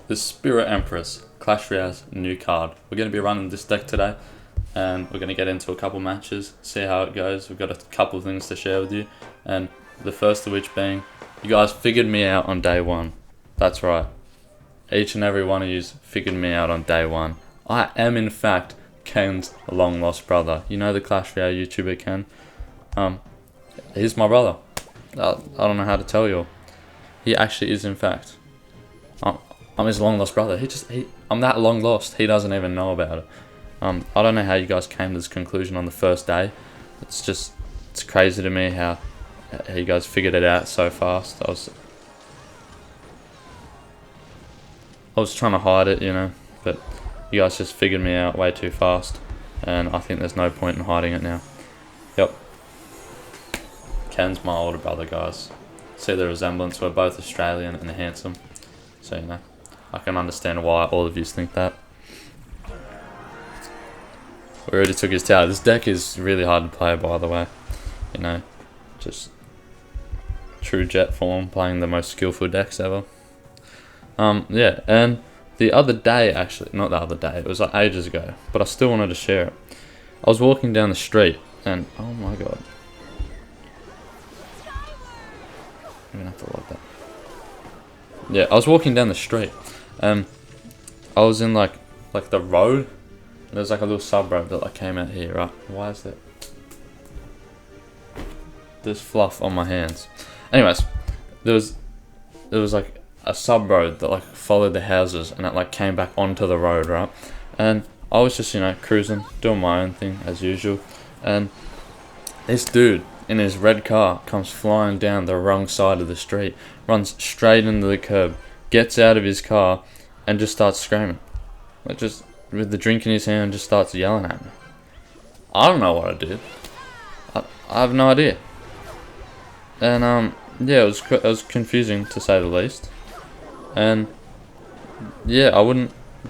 the Spirit Empress, Clash Royale's new card. We're going to be running this deck today, and we're going to get into a couple matches, see how it goes. We've got a couple things to share with you, and the first of which being, you guys figured me out on day one. That's right. Each and every one of you figured me out on day one. I am, in fact, Ken's long lost brother. You know the Clash Royale YouTuber Ken? He's my brother. I don't know how to tell you. He actually is, in fact. I'm his long lost brother. I'm that long lost. He doesn't even know about it. I don't know how you guys came to this conclusion on the first day. It's crazy to me how you guys figured it out so fast. I was trying to hide it, you know, but you guys just figured me out way too fast, and I think there's no point in hiding it now. Yep. Ken's my older brother, guys. See the resemblance? We're both Australian and handsome, so you know, I can understand why all of you think that. We already took his tower. This deck is really hard to play, by the way. You know, just true Jett form, playing the most skillful decks ever. Yeah, and the other day, actually, not the other day, it was like ages ago, but I still wanted to share it. I was walking down the street, and oh my god. I'm gonna have to log that. Yeah, I was walking down the street, I was in like the road. There's like a little sub road that came out here, right? Why is that? There's fluff on my hands. Anyways, there was like a sub road that followed the houses, and it came back onto the road, right? And I was just, you know, cruising, doing my own thing as usual, and this dude in his red car comes flying down the wrong side of the street, runs straight into the curb, gets out of his car, and just starts screaming, just with the drink in his hand, just starts yelling at me. I don't know what I did. I have no idea. And yeah, it was confusing to say the least. And yeah,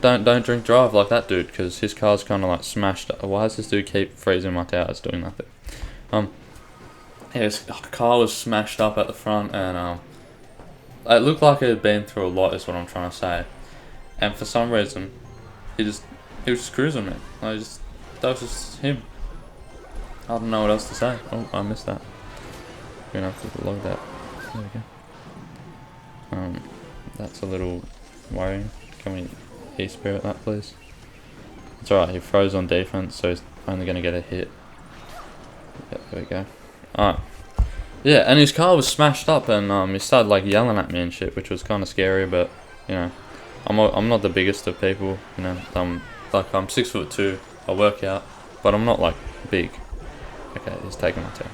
don't drink drive like that dude, because his car's kind of smashed up. Why does this dude keep freezing my tires doing nothing? Yeah, his car was smashed up at the front, and it looked like it had been through a lot, is what I'm trying to say. And for some reason, he was just cruising me. That was just him. I don't know what else to say. Oh, I missed that. We're gonna have to log that. There we go. That's a little worrying. Can we e-spirit that, please? It's alright, he froze on defense, so he's only gonna get a hit. Yep, there we go. Alright. Yeah, and his car was smashed up, and he started yelling at me and shit, which was kind of scary, but you know, I'm not the biggest of people, you know. I'm 6'2", I work out, but I'm not big. Okay, he's taking my tail.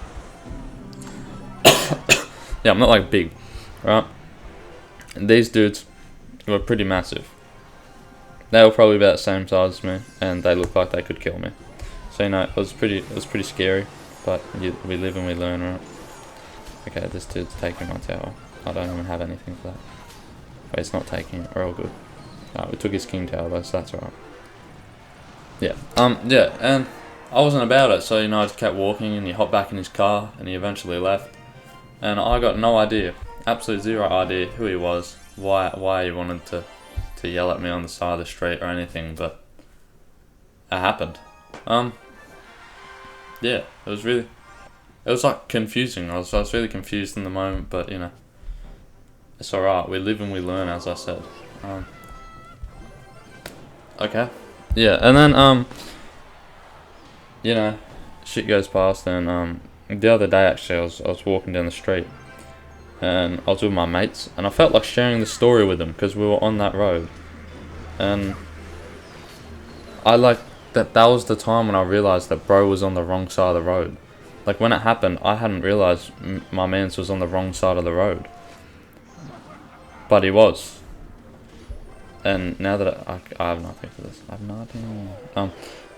Yeah, I'm not big, right? And these dudes were pretty massive. They were probably about the same size as me, and they looked like they could kill me. So you know, it was pretty scary, but we live and we learn, right? Okay, this dude's taking my tower. I don't even have anything for that. But it's not taking it. We're all good. We took his king tower though, so that's alright. Yeah. Yeah, and I wasn't about it, so you know, I just kept walking, and he hopped back in his car, and he eventually left. And I got no idea, absolute zero idea who he was, why he wanted to yell at me on the side of the street or anything, but it happened. Yeah, it was confusing. I was really confused in the moment, but you know, it's alright. We live and we learn, as I said. Okay. Yeah, and then you know, shit goes past, and the other day actually, I was walking down the street, and I was with my mates, and I felt like sharing the story with them because we were on that road, and that was the time when I realized that bro was on the wrong side of the road. When it happened, I hadn't realized my mans was on the wrong side of the road, but he was. And now that I have nothing for this, I have nothing.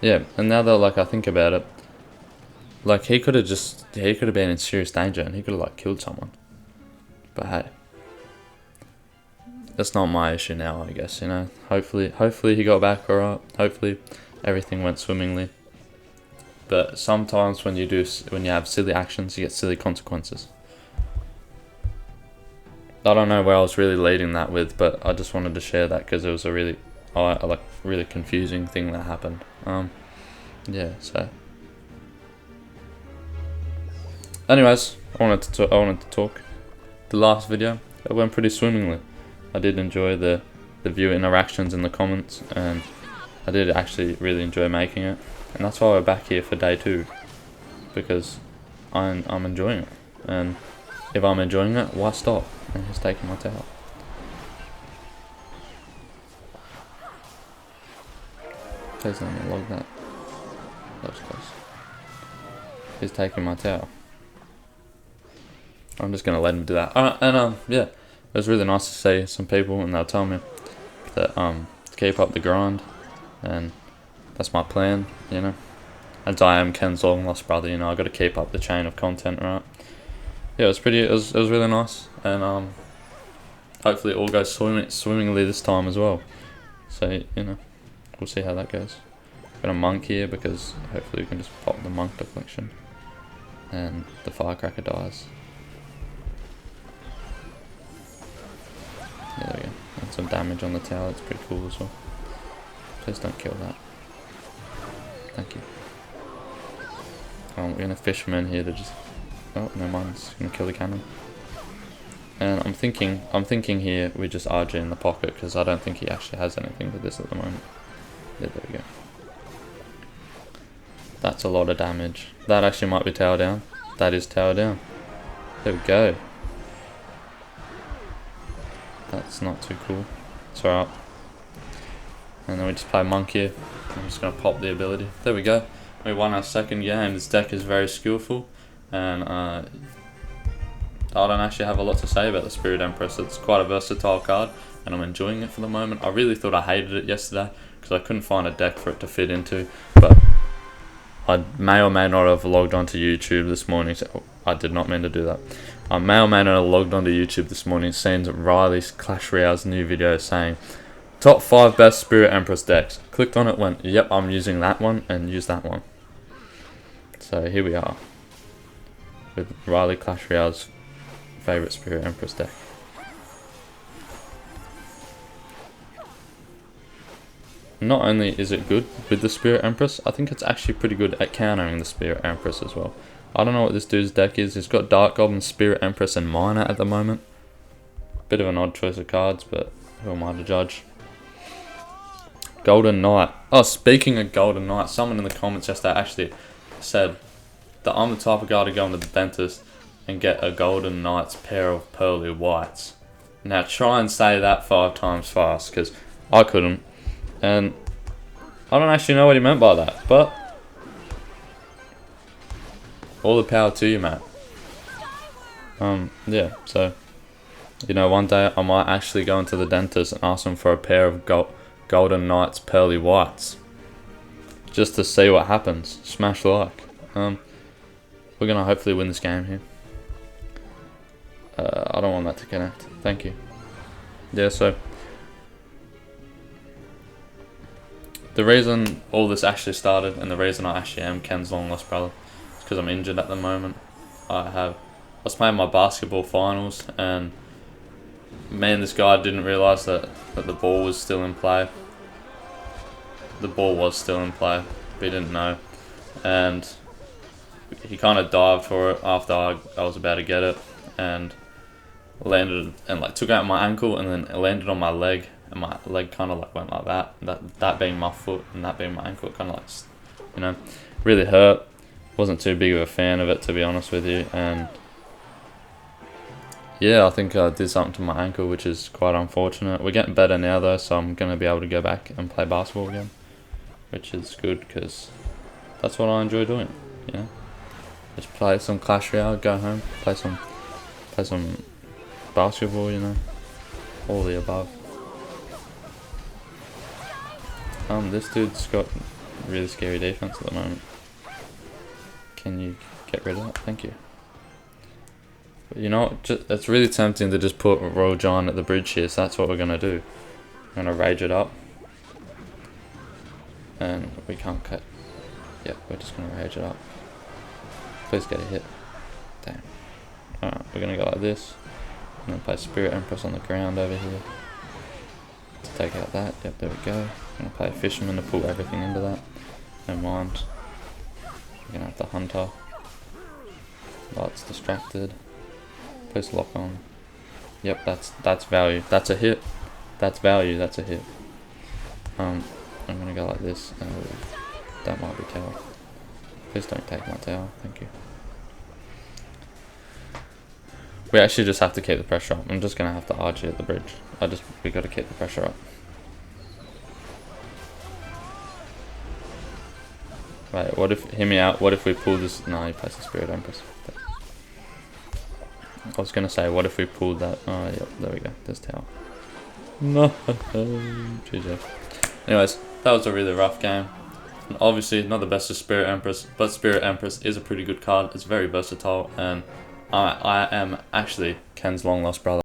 Yeah, and now that I think about it, he could have been in serious danger, and he could have killed someone. But hey, that's not my issue now, I guess, you know. Hopefully he got back alright. Hopefully everything went swimmingly. But sometimes when you have silly actions, you get silly consequences. I don't know where I was really leading that with, but I just wanted to share that because it was a really, like really confusing thing that happened. Yeah. So, anyways, I wanted to talk. The last video, it went pretty swimmingly. I did enjoy the viewer interactions in the comments, and I did actually really enjoy making it, and that's why we're back here for day 2, because I'm enjoying it, and if I'm enjoying it, why stop? And he's taking my towel. Please let me log that. That was close. He's taking my towel. I'm just gonna let him do that. And yeah, it was really nice to see some people, and they'll tell me that to keep up the grind, and that's my plan, you know. As I am Ken's long lost brother, you know, I got to keep up the chain of content, right? Yeah, it was really nice, and hopefully it all goes swimmingly this time as well. So, you know, we'll see how that goes. Got a monk here because hopefully we can just pop the monk deflection, and the firecracker dies. Yeah, there we go. And some damage on the tower, it's pretty cool as well. Please don't kill that. Thank you. We're gonna fish him in here to just... Oh, no mind, it's gonna kill the cannon. And I'm thinking here we just RG in the pocket, because I don't think he actually has anything for this at the moment. Yeah, there we go. That's a lot of damage. That actually might be tower down. That is tower down. There we go. That's not too cool. It's alright. And then we just play monk here. I'm just going to pop the ability. There we go. We won our second game. This deck is very skillful. And I don't actually have a lot to say about the Spirit Empress. It's quite a versatile card, and I'm enjoying it for the moment. I really thought I hated it yesterday because I couldn't find a deck for it to fit into. But I may or may not have logged onto YouTube this morning. So I did not mean to do that. I may or may not have logged onto YouTube this morning, seen Riley's Clash Royale's new video saying top 5 best Spirit Empress decks. Clicked on it, went, yep, I'm using that one, and used that one. So here we are with Riley Clash Royale's favourite Spirit Empress deck. Not only is it good with the Spirit Empress, I think it's actually pretty good at countering the Spirit Empress as well. I don't know what this dude's deck is. He's got Dark Goblin, Spirit Empress, and Miner at the moment. Bit of an odd choice of cards, but who am I to judge? Golden Knight. Oh, speaking of Golden Knight, someone in the comments yesterday actually said that I'm the type of guy to go into the dentist and get a Golden Knight's pair of pearly whites. Now try and say that 5 times fast, because I couldn't. And I don't actually know what he meant by that, but all the power to you, mate. Yeah, so, you know, one day I might actually go into the dentist and ask him for a pair of Golden Knights pearly whites, just to see what happens. Smash like. We're gonna hopefully win this game here. I don't want that to connect. Thank you. Yeah, so the reason all this actually started, and the reason I actually am Ken's long lost brother, is because I'm injured at the moment. I was playing my basketball finals, and me and this guy didn't realise that the ball was still in play. The ball was still in play, but he didn't know, and he kind of dived for it after I was about to get it, and landed and like took out my ankle, and then it landed on my leg, and my leg kind of like went like that. That being my foot and that being my ankle, it kind of like, you know, really hurt. Wasn't too big of a fan of it, to be honest with you, and yeah, I think I did something to my ankle, which is quite unfortunate. We're getting better now though, so I'm gonna be able to go back and play basketball again, which is good because that's what I enjoy doing. You know, just play some Clash Royale, go home, play some basketball. You know, all the above. This dude's got really scary defense at the moment. Can you get rid of that? Thank you. But you know, it's really tempting to just put Royal Giant at the bridge here, so that's what we're gonna do. We're gonna rage it up, and we can't cut. Yep, we're just gonna rage it up. Please get a hit. Damn. Alright, we're gonna go like this. I'm gonna play Spirit Empress on the ground over here to take out that. Yep, there we go. I'm gonna play a Fisherman to pull everything into that. No mind. We're gonna have the Hunter. Light's distracted. Place lock on. Yep, that's value. That's a hit. That's value. That's a hit. I'm gonna go like this. That might be tower. Please don't take my tower. Thank you. We actually just have to keep the pressure up. I'm just gonna have to RG at the bridge. We gotta keep the pressure up. Right, hear me out, what if we pull this? No, he plays the Spirit Empress. I was gonna say, what if we pulled that? Oh, yep, there we go, there's tower. No, GG. Anyways, that was a really rough game. And obviously, not the best of Spirit Empress, but Spirit Empress is a pretty good card. It's very versatile, and I am actually Ken's long lost brother.